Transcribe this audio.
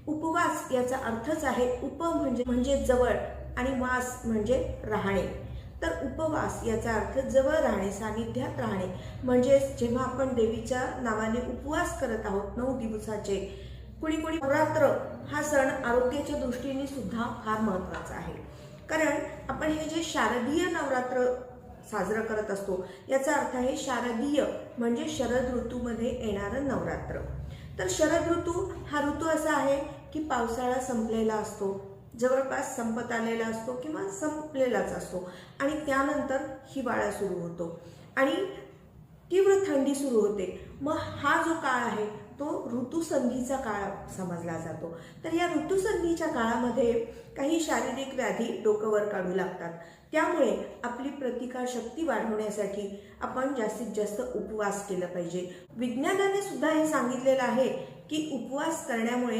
उपवास याचा अर्थच आहे उप म्हणजे जवळ आणि वास म्हणजे राहणे। तर उपवास याचा अर्थ जवळ राहणे, सानिध्यात राहणे। म्हणजे जेव्हा आपण देवीच्या नावाने उपवास करत आहोत 9 दिवसाचे, कुणी नवरात्र हा सण आरोग्याच्या दृष्टीने सुद्धा फार महत्त्वाचा आहे। कारण आपण हे जे शारदीय नवरात्र साजरा करत असतो याचा अर्थ आहे शारदीय म्हणजे शरद ऋतूमध्ये येणारं नवरात्र। तर शरद ऋतू हा ऋतू असा आहे की पावसाळा संपलेला असतो, जवळपास संपत आलेला असतो किंवा संपलेलाच असतो आणि त्यानंतर हिवाळा सुरू होतो आणि तीव्र थंडी सुरू होते। मग हा जो काळ आहे तो ऋतुसंधीचा काळ समजला जातो। तर या ऋतुसंधीच्या काळामध्ये काही शारीरिक व्याधी डोकं वर काढू लागतात। त्यामुळे आपली प्रतिकार शक्ती वाढवण्यासाठी आपण जास्तीत जास्त उपवास केला पाहिजे। विज्ञानाने सुद्धा हे सांगितलेलं आहे की उपवास करण्यामुळे